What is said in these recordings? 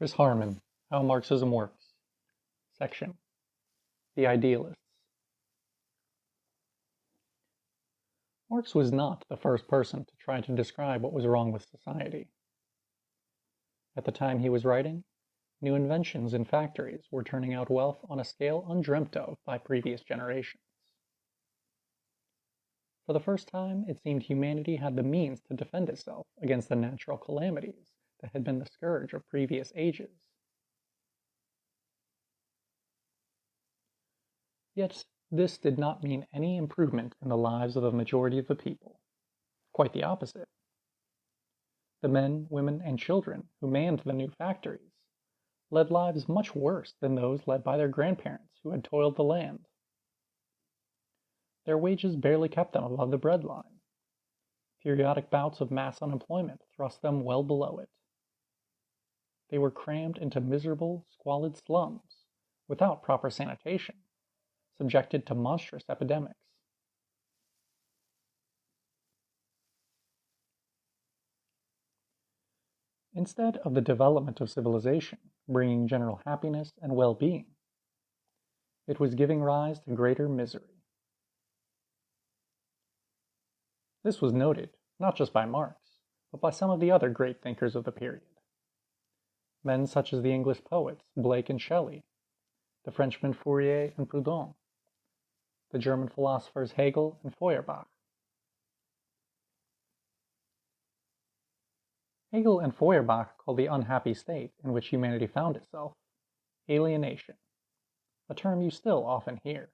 Chris Harman, How Marxism Works. Section: The Idealists. Marx was not the first person to try to describe what was wrong with society. At the time he was writing, new inventions in factories were turning out wealth on a scale undreamt of by previous generations. For the first time, it seemed humanity had the means to defend itself against the natural calamities that had been the scourge of previous ages. Yet this did not mean any improvement in the lives of the majority of the people. Quite the opposite. The men, women, and children who manned the new factories led lives much worse than those led by their grandparents who had toiled the land. Their wages barely kept them above the breadline. Periodic bouts of mass unemployment thrust them well below it. They were crammed into miserable, squalid slums, without proper sanitation, subjected to monstrous epidemics. Instead of the development of civilization bringing general happiness and well-being, it was giving rise to greater misery. This was noted not just by Marx, but by some of the other great thinkers of the period. Men such as the English poets Blake and Shelley, the Frenchmen Fourier and Proudhon, the German philosophers Hegel and Feuerbach. Hegel and Feuerbach called the unhappy state in which humanity found itself alienation, a term you still often hear.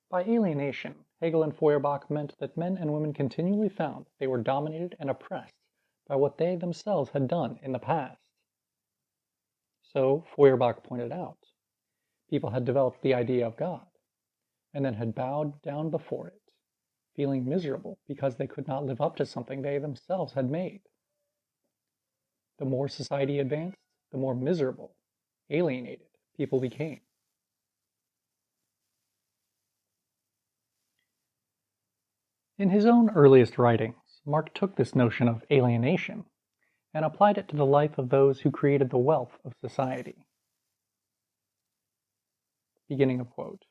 By alienation, Hegel and Feuerbach meant that men and women continually found they were dominated and oppressed by what they themselves had done in the past. So, Feuerbach pointed out, people had developed the idea of God, and then had bowed down before it, feeling miserable because they could not live up to something they themselves had made. The more society advanced, the more miserable, alienated people became. In his own earliest writings, Marx took this notion of alienation and applied it to the life of those who created the wealth of society. Beginning of quote.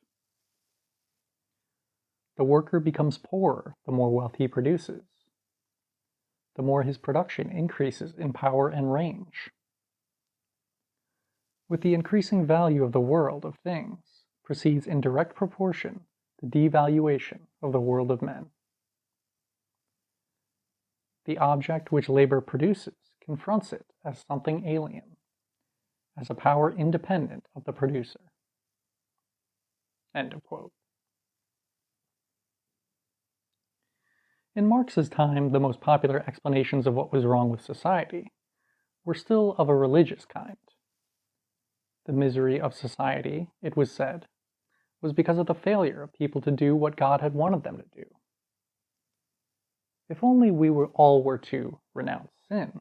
The worker becomes poorer the more wealth he produces. The more his production increases in power and range. With the increasing value of the world of things proceeds in direct proportion the devaluation of the world of men. The object which labor produces confronts it as something alien, as a power independent of the producer. End of quote. In Marx's time, the most popular explanations of what was wrong with society were still of a religious kind. The misery of society, it was said, was because of the failure of people to do what God had wanted them to do. If only we all were to renounce sin,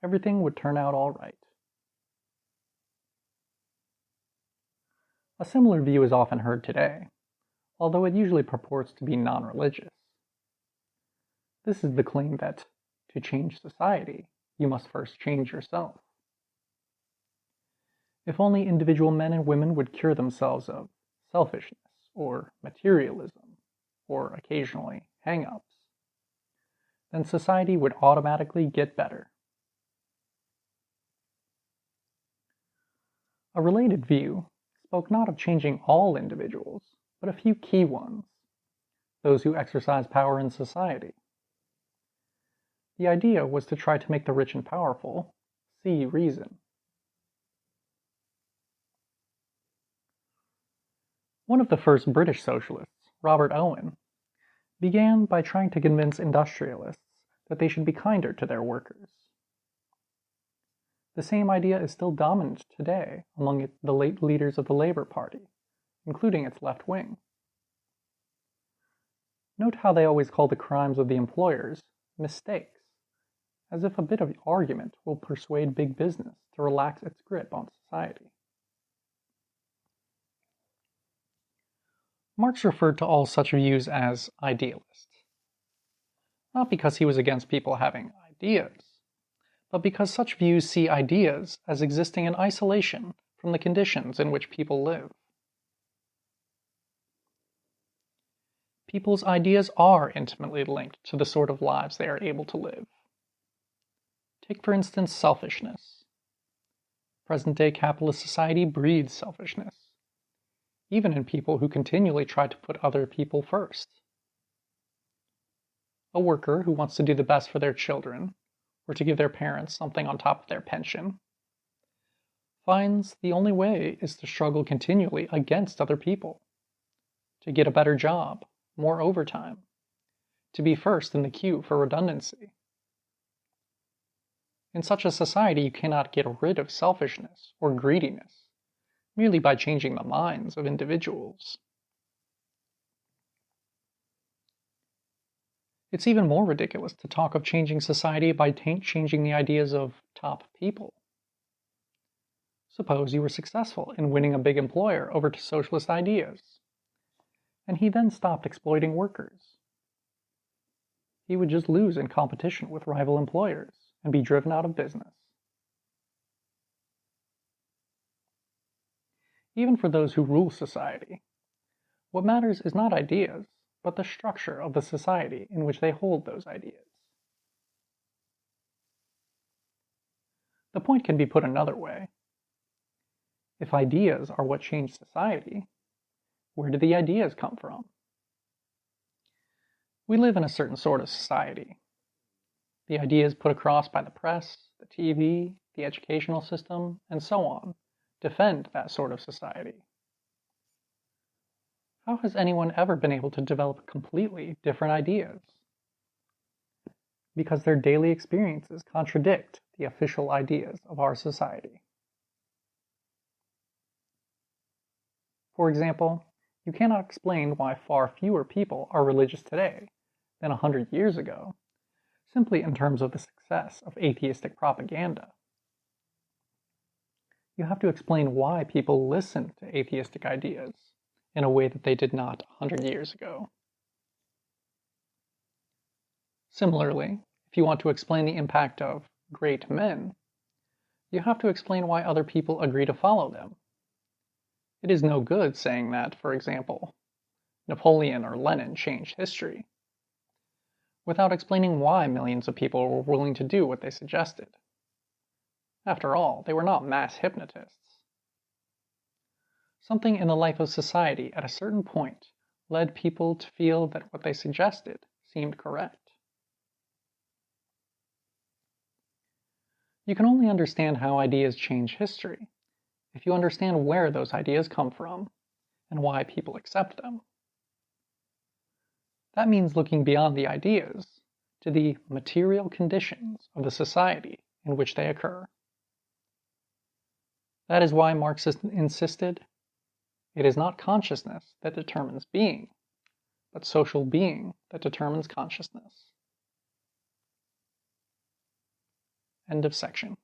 everything would turn out all right. A similar view is often heard today, although it usually purports to be non-religious. This is the claim that, to change society, you must first change yourself. If only individual men and women would cure themselves of selfishness, or materialism, or occasionally hang-ups, then society would automatically get better. A related view spoke not of changing all individuals, but a few key ones, those who exercise power in society. The idea was to try to make the rich and powerful see reason. One of the first British socialists, Robert Owen, began by trying to convince industrialists that they should be kinder to their workers. The same idea is still dominant today among the late leaders of the Labour Party, including its left wing. Note how they always call the crimes of the employers mistakes, as if a bit of argument will persuade big business to relax its grip on society. Marx referred to all such views as idealists, not because he was against people having ideas, but because such views see ideas as existing in isolation from the conditions in which people live. People's ideas are intimately linked to the sort of lives they are able to live. Take, for instance, selfishness. Present-day capitalist society breeds selfishness, even in people who continually try to put other people first. A worker who wants to do the best for their children, or to give their parents something on top of their pension, finds the only way is to struggle continually against other people, to get a better job, more overtime, to be first in the queue for redundancy. In such a society, you cannot get rid of selfishness or greediness merely by changing the minds of individuals. It's even more ridiculous to talk of changing society by changing the ideas of top people. Suppose you were successful in winning a big employer over to socialist ideas, and he then stopped exploiting workers. He would just lose in competition with rival employers and be driven out of business. Even for those who rule society, what matters is not ideas, but the structure of the society in which they hold those ideas. The point can be put another way. If ideas are what change society, where do the ideas come from? We live in a certain sort of society. The ideas put across by the press, the TV, the educational system, and so on defend that sort of society. How has anyone ever been able to develop completely different ideas? Because their daily experiences contradict the official ideas of our society. For example, you cannot explain why far fewer people are religious today than 100 years ago, simply in terms of the success of atheistic propaganda. You have to explain why people listen to atheistic ideas in a way that they did not 100 years ago. Similarly, if you want to explain the impact of great men, you have to explain why other people agree to follow them. It is no good saying that, for example, Napoleon or Lenin changed history, without explaining why millions of people were willing to do what they suggested. After all, they were not mass hypnotists. Something in the life of society at a certain point led people to feel that what they suggested seemed correct. You can only understand how ideas change history if you understand where those ideas come from and why people accept them. That means looking beyond the ideas to the material conditions of the society in which they occur. That is why Marx insisted, it is not consciousness that determines being, but social being that determines consciousness. End of section.